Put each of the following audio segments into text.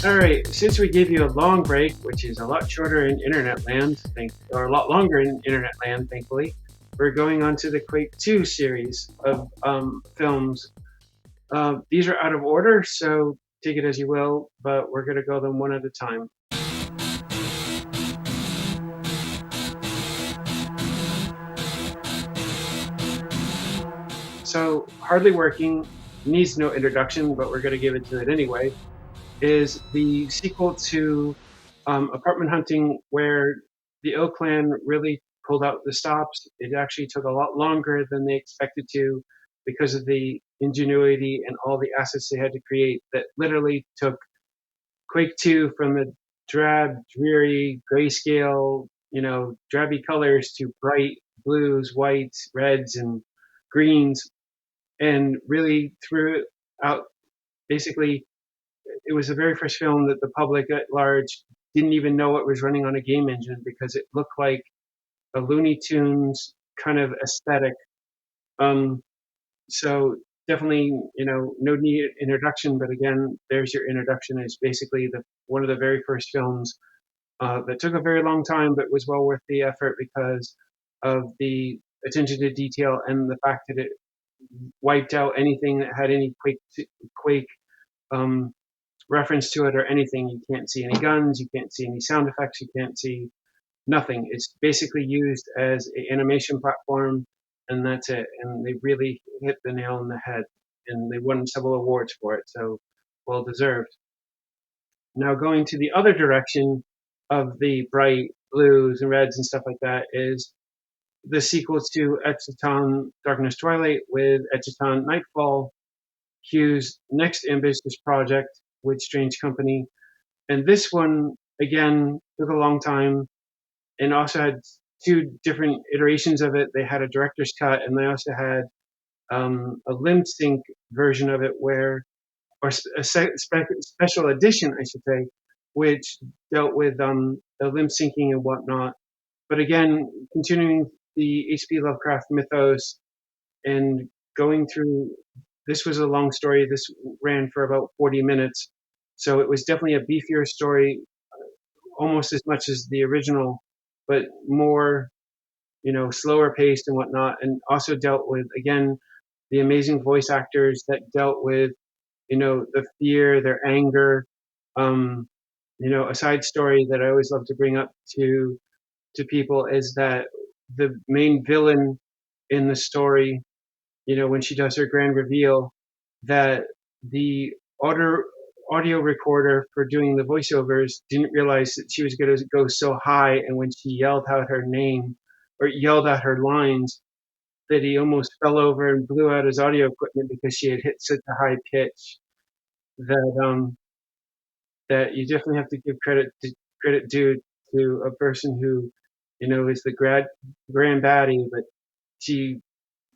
All right, since we gave you a long break, which is a lot shorter in internet land, or a lot longer in internet land, thankfully, we're going on to the Quake II series of films. These are out of order, so take it as you will, but we're going to go them one at a time. So, Hardly Working needs no introduction, but we're going to give it to it anyway. Is the sequel to Apartment Hunting, where the O Clan really pulled out the stops. It actually took a lot longer than they expected to because of the ingenuity and all the assets they had to create that literally took Quake 2 from the drab, dreary, grayscale, drabby colors to bright blues, whites, reds, and greens, and really threw it out. Basically, it was the very first film that the public at large didn't even know it was running on a game engine because it looked like a Looney Tunes kind of aesthetic. Um, so definitely, no need introduction, but again, there's your introduction. It's basically the one of the very first films that took a very long time, but was well worth the effort because of the attention to detail and the fact that it wiped out anything that had any Quake um, reference to it or anything. You can't see any guns, you can't see any sound effects, you can't see nothing. It's basically used as an animation platform, and that's it. And they really hit the nail on the head, and they won several awards for it, so well deserved. Now, going to the other direction of the bright blues and reds and stuff like that is the sequel to Eschaton Darkness Twilight with Eschaton Nightfall, Hugh's next ambitious project with Strange Company. And this one, again, took a long time and also had two different iterations of it. They had a director's cut and they also had a limb sync version of it or a special edition, I should say, which dealt with the limb syncing and whatnot. But again, continuing the H.P. Lovecraft mythos and going through, this was a long story. This ran for about 40 minutes. So it was definitely a beefier story, almost as much as the original, but more, slower paced and whatnot. And also dealt with, again, the amazing voice actors that dealt with, the fear, their anger. A side story that I always love to bring up to people is that the main villain in the story, when she does her grand reveal, that the audio audio recorder for doing the voiceovers didn't realize that she was going to go so high, and when she yelled out her name or yelled out her lines, that he almost fell over and blew out his audio equipment because she had hit such a high pitch that you definitely have to give credit due to a person who, is the grand baddie, but she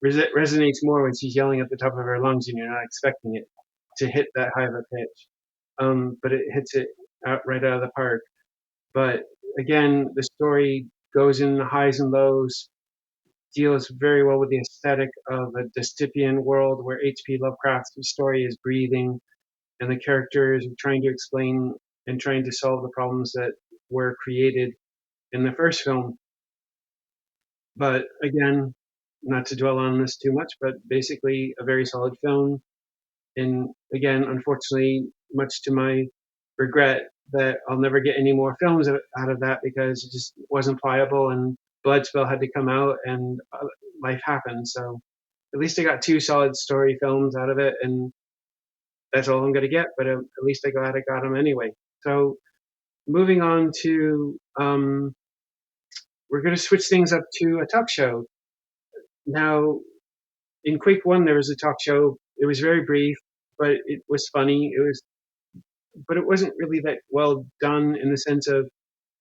resonates more when she's yelling at the top of her lungs and you're not expecting it to hit that high of a pitch. But it hits it right out of the park. But again, the story goes in the highs and lows, deals very well with the aesthetic of a dystopian world where H.P. Lovecraft's story is breathing and the characters are trying to explain and trying to solve the problems that were created in the first film. But again, not to dwell on this too much, but basically a very solid film. And again, unfortunately, much to my regret, that I'll never get any more films out of that because it just wasn't pliable and Bloodspell had to come out and life happened. So at least I got two solid story films out of it, and that's all I'm going to get. But at least I glad I got them anyway. So moving on to, we're going to switch things up to a talk show. Now, in Quake 1, there was a talk show. It was very brief, but it was funny. But it wasn't really that well done in the sense of,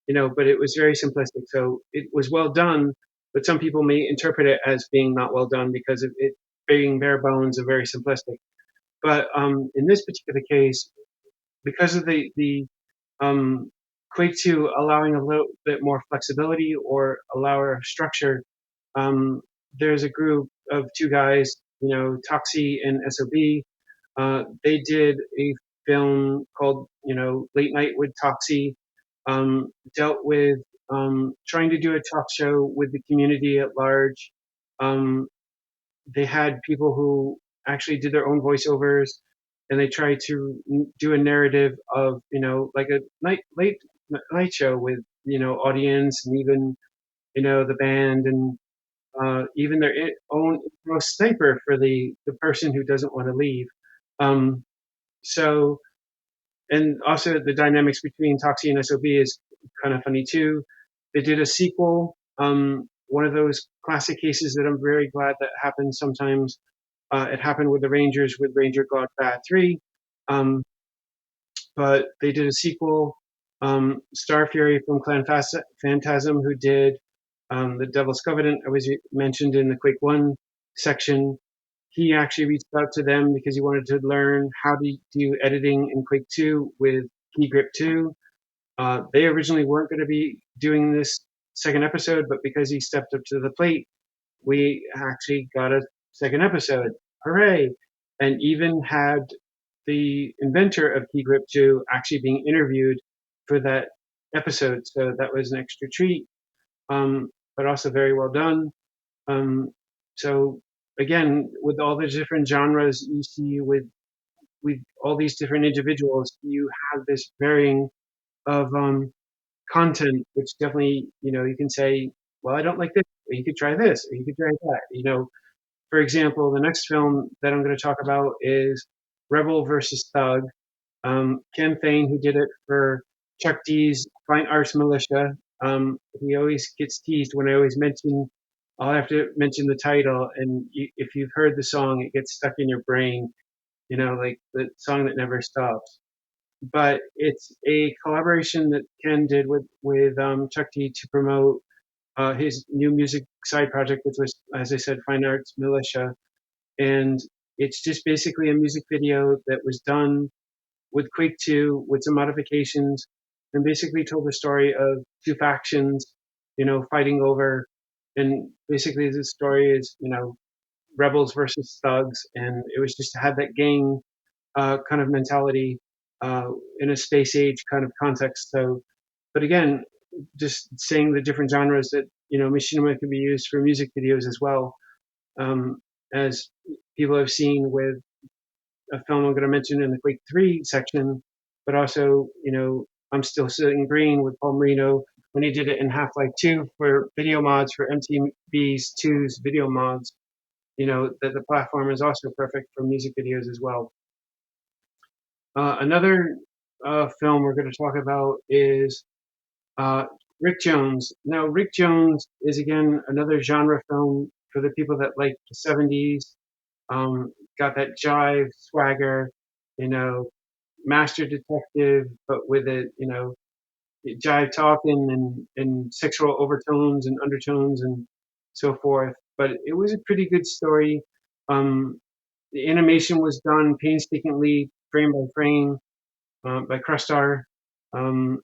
but it was very simplistic. So it was well done, but some people may interpret it as being not well done because of it being bare bones and very simplistic. But in this particular case, because of the Quake 2 allowing a little bit more flexibility or allow a structure, um, there's a group of two guys, Toxy and Essobie. They did a film called, Late Night with Toxy, dealt with trying to do a talk show with the community at large. Um, they had people who actually did their own voiceovers, and they tried to do a narrative of, like a late night show with, audience, and even, the band, and even their own sniper for the person who doesn't want to leave. Um, so, and also the dynamics between Toxie and Essobie is kind of funny too. They did a sequel, one of those classic cases that I'm very glad that happens sometimes. It happened with the Rangers with Ranger God Bad 3, um, but they did a sequel. Star Fury from Clan Phantasm, who did the Devil's Covenant, I was mentioned in the Quake 1 section. He actually reached out to them because he wanted to learn how to do editing in Quake 2 with Key Grip 2. They originally weren't going to be doing this second episode, but because he stepped up to the plate, we actually got a second episode. Hooray! And even had the inventor of Key Grip 2 actually being interviewed for that episode. So that was an extra treat, but also very well done. Um, so again, with all the different genres you see with all these different individuals, you have this varying of content, which definitely, you can say, well, I don't like this, or you could try this, or you could try that. For example, the next film that I'm going to talk about is Rebel versus Thug. Ken Thain, who did it for Chuck D's Fine Arts Militia, he always gets teased when I always mention, I'll have to mention the title, and if you've heard the song, it gets stuck in your brain, like the song that never stops. But it's a collaboration that Ken did with Chuck D to promote his new music side project, which was, as I said, Fine Arts Militia. And it's just basically a music video that was done with Quake II with some modifications, and basically told the story of two factions, fighting over. And basically, the story is, rebels versus thugs. And it was just to have that gang kind of mentality in a space age kind of context. So, but again, just saying the different genres that, machinima can be used for music videos as well, as people have seen with a film I'm going to mention in the Quake 3 section, but also, I'm Still Sitting Green with Paul Marino when he did it in Half-Life 2 for video mods for MTV's 2's video mods, that the platform is also perfect for music videos as well. Another film we're going to talk about is uh, Rick Jones. Now, Rick Jones is again another genre film for the people that like the 70s. Got that jive swagger, you know, master detective, but with it, jive talking and sexual overtones and undertones and so forth. But it was a pretty good story. The animation was done painstakingly, frame by frame, by CrustaR, um,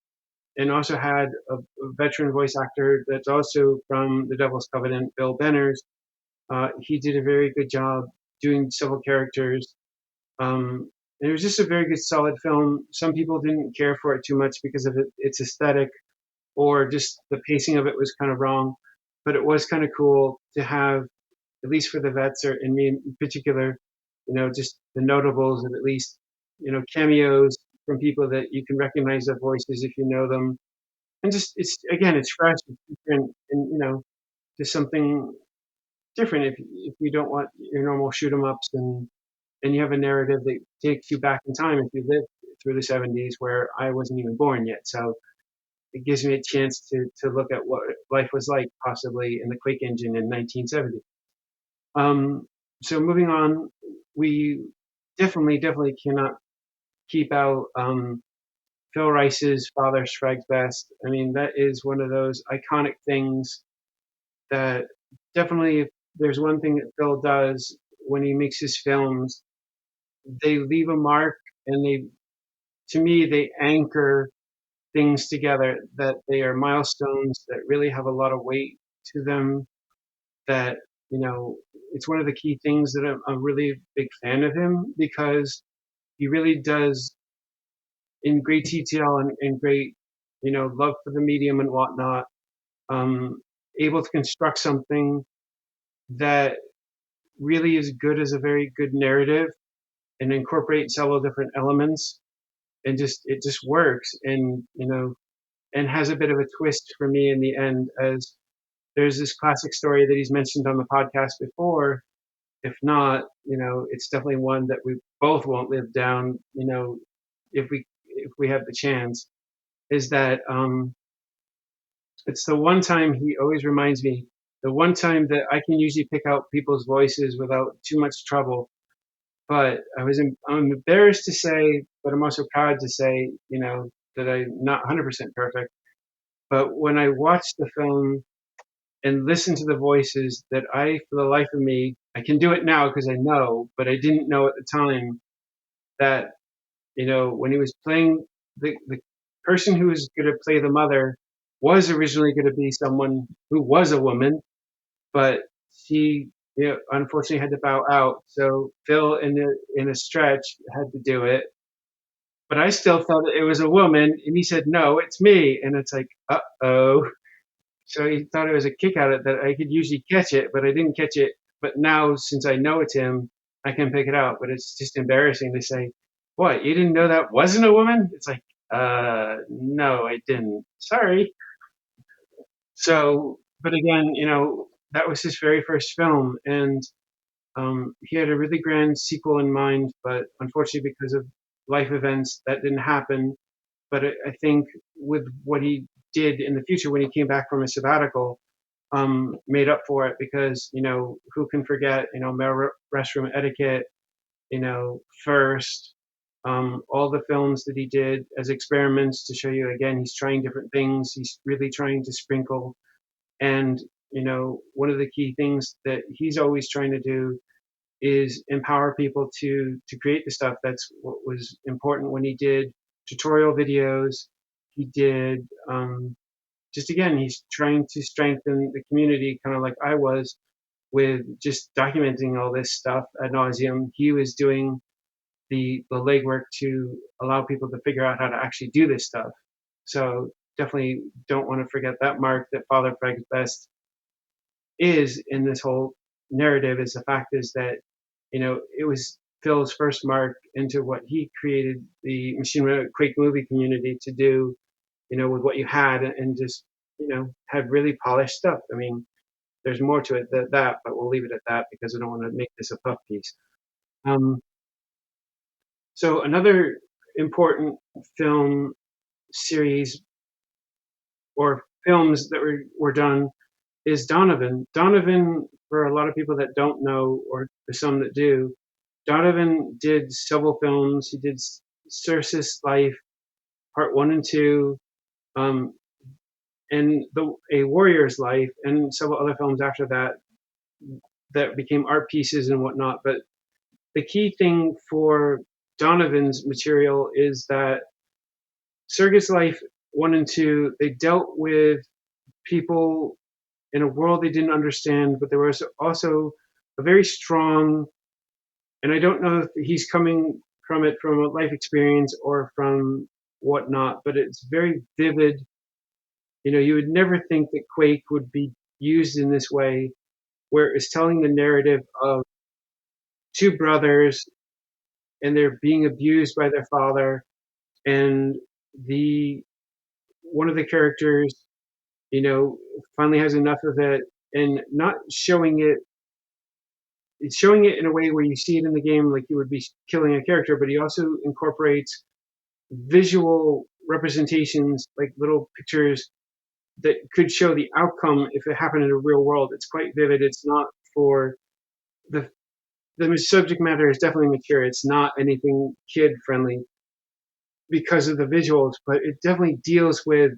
and also had a veteran voice actor that's also from The Devil's Covenant, Bill Benners. He did a very good job doing several characters. And it was just a very good, solid film. Some people didn't care for it too much because of its aesthetic, or just the pacing of it was kind of wrong. But it was kind of cool to have, at least for the vets, or in me in particular, just the notables of at least, cameos from people that you can recognize their voices if you know them. And just, it's fresh, it's different, and, just something different if you don't want your normal shoot 'em ups, and you have a narrative that takes you back in time if you lived through the 70s where I wasn't even born yet. So it gives me a chance to look at what life was like possibly in the Quake engine in 1970. So moving on, we definitely cannot keep out Phil Rice's Father Strikes Best. I mean, that is one of those iconic things that definitely, if there's one thing that Phil does when he makes his films, they leave a mark, and to me, they anchor things together, that they are milestones that really have a lot of weight to them. That, it's one of the key things that I'm a really big fan of him, because he really does in great detail and great, love for the medium and whatnot, um, able to construct something that really is good as a very good narrative and incorporate several different elements, and just it just works, and and has a bit of a twist for me in the end, as there's this classic story that he's mentioned on the podcast before. If not, it's definitely one that we both won't live down, if we have the chance. Is that it's the one time he always reminds me, the one time that I can usually pick out people's voices without too much trouble. But I'm embarrassed to say, but I'm also proud to say, that I'm not 100% perfect. But when I watched the film and listened to the voices, that I, for the life of me, I can do it now because I know, but I didn't know at the time that, when he was playing the person who was going to play the mother was originally going to be someone who was a woman, but she, unfortunately had to bow out. So Phil, in a stretch, had to do it. But I still thought it was a woman, and he said, "No, it's me." And it's like, uh-oh. So he thought it was a kick at it that I could usually catch it, but I didn't catch it. But now, since I know it's him, I can pick it out. But it's just embarrassing to say, "What? You didn't know that wasn't a woman?" It's like, no, I didn't. Sorry. So, but again, that was his very first film, and he had a really grand sequel in mind, but unfortunately, because of life events, that didn't happen. But I think with what he did in the future when he came back from a sabbatical, made up for it, because who can forget male restroom etiquette, first, all the films that he did as experiments to show you again he's trying different things, he's really trying to sprinkle. And one of the key things that he's always trying to do is empower people to create the stuff. That's what was important when he did tutorial videos. He did, just again, he's trying to strengthen the community, kind of like I was with just documenting all this stuff ad nauseum. He was doing the legwork to allow people to figure out how to actually do this stuff. So definitely don't want to forget that mark that Father Frags best is in this whole narrative. Is the fact is that it was Phil's first mark into what he created the Machinima Quake movie community to do, with what you had, and just, had really polished stuff. I mean, there's more to it than that, but we'll leave it at that because I don't want to make this a puff piece. Um, so another important film series or films that were done is Donovan. Donovan, for a lot of people that don't know, or for some that do, Donovan did several films. He did Circus Life, Part 1 and 2, um, and A Warrior's Life, and several other films after that that became art pieces and whatnot. But the key thing for Donovan's material is that Circus Life 1 and 2, they dealt with people in a world they didn't understand, but there was also a very strong, and I don't know if he's coming from it from a life experience or from whatnot, but it's very vivid. You would never think that Quake would be used in this way, where it's telling the narrative of two brothers and they're being abused by their father, and the one of the characters, finally has enough of it, and not showing it. It's showing it in a way where you see it in the game like you would be killing a character, but he also incorporates visual representations, like little pictures that could show the outcome if it happened in a real world. It's quite vivid. It's not for the the subject matter is definitely mature. It's not anything kid friendly because of the visuals, but it definitely deals with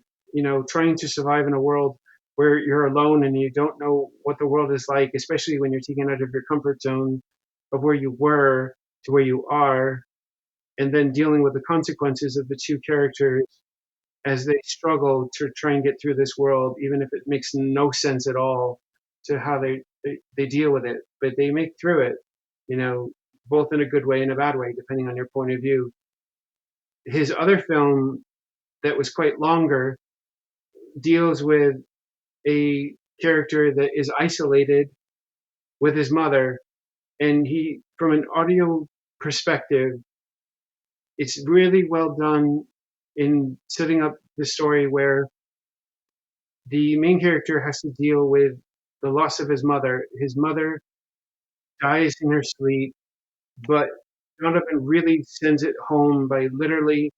trying to survive in a world where you're alone and you don't know what the world is like, especially when you're taken out of your comfort zone of where you were to where you are, and then dealing with the consequences of the two characters as they struggle to try and get through this world, even if it makes no sense at all to how they deal with it. But they make through it, you know, both in a good way and a bad way, depending on your point of view. his other film that was quite longer deals with a character that is isolated with his mother, and he, from an audio perspective, it's really well done in setting up the story where the main character has to deal with the loss of his mother. His mother dies in her sleep, but Donovan really sends it home by literally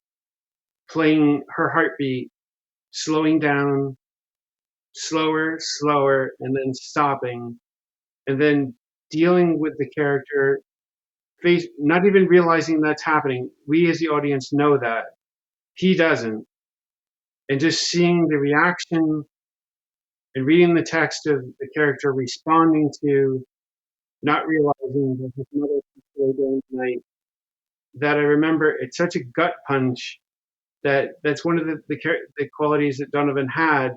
playing her heartbeat, slowing down, slower, slower, and then stopping, and then dealing with the character, face not even realizing that's happening. We as the audience know that. He doesn't. And just seeing the reaction and reading the text of the character responding to not realizing that his mother passed away during the night, that I remember it's such a gut punch that's one of the qualities that Donovan had,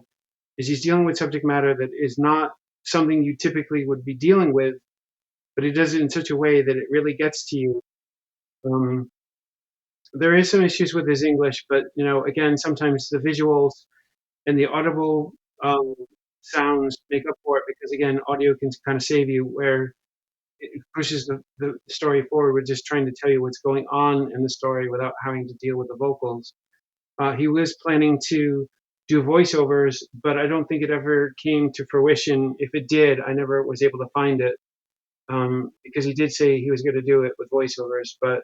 is he's dealing with subject matter that is not something you typically would be dealing with, but he does it in such a way that it really gets to you. Um, there is some issues with his English, but again, sometimes the visuals and the audible um, sounds make up for it, because again, audio can kind of save you, where it pushes the story forward with just trying to tell you what's going on in the story without having to deal with the vocals. He was planning to do voiceovers, but I don't think it ever came to fruition. If it did, I never was able to find it, because he did say he was going to do it with voiceovers. But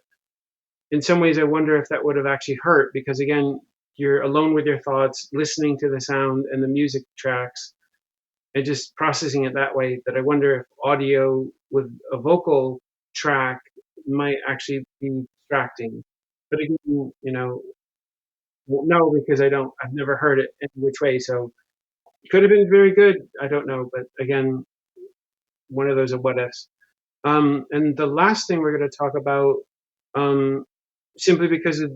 in some ways, I wonder if that would have actually hurt, because again, you're alone with your thoughts, listening to the sound and the music tracks, and just processing it that way. That I wonder if audio with a vocal track might actually be distracting. But again, no, because I've never heard it in which way. So it could have been very good. I don't know. But again, one of those are what ifs. And the last thing we're going to talk about, um, simply because of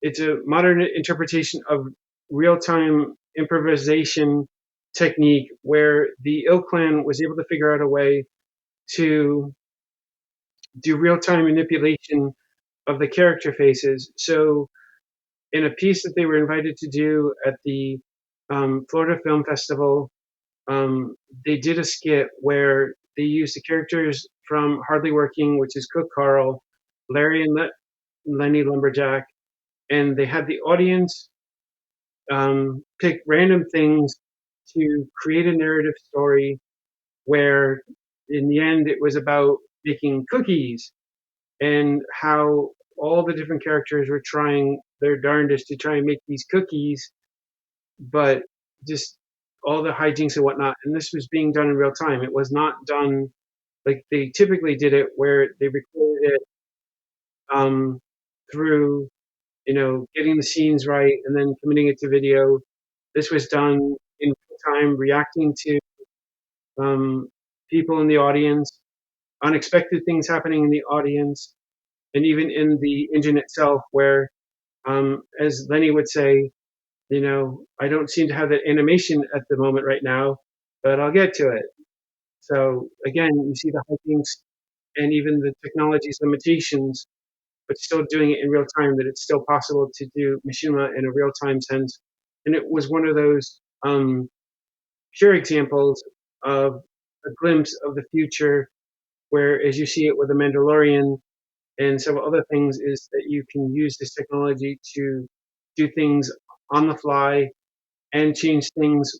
it's a modern interpretation of real-time improvisation technique, where the Ill Clan was able to figure out a way to do real-time manipulation of the character faces. So in a piece that they were invited to do at the Florida Film Festival, um, they did a skit where they used the characters from Hardly Working, which is Cook Carl, Larry and Lenny Lumberjack, and they had the audience pick random things to create a narrative story where, in the end, it was about making cookies, and how all the different characters were trying their darndest to try and make these cookies, but just all the hijinks and whatnot. And this was being done in real time. It was not done like they typically did it, where they recorded it um, through, getting the scenes right and then committing it to video. This was done in real time, reacting to people in the audience, unexpected things happening in the audience, and even in the engine itself, where, as Lenny would say, I don't seem to have that animation at the moment right now, but I'll get to it. So again, you see the hijinks and even the technology's limitations, but still doing it in real time, that it's still possible to do machinima in a real time sense. And it was one of those pure examples of a glimpse of the future, where, as you see it with the Mandalorian and several other things, is that you can use this technology to do things on the fly and change things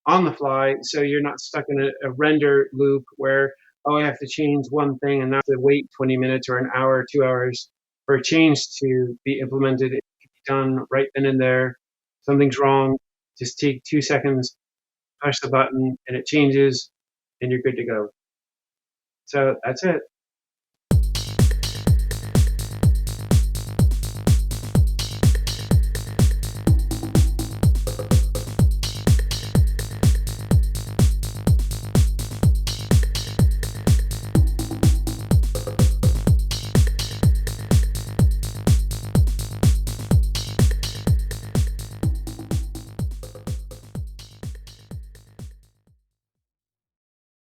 on the fly, so you're not stuck in a render loop where, oh, I have to change one thing and not to wait 20 minutes or an hour, 2 hours for a change to be implemented. It can be done right then and there. Something's wrong, just take 2 seconds, push the button, and it changes, and you're good to go. So that's it.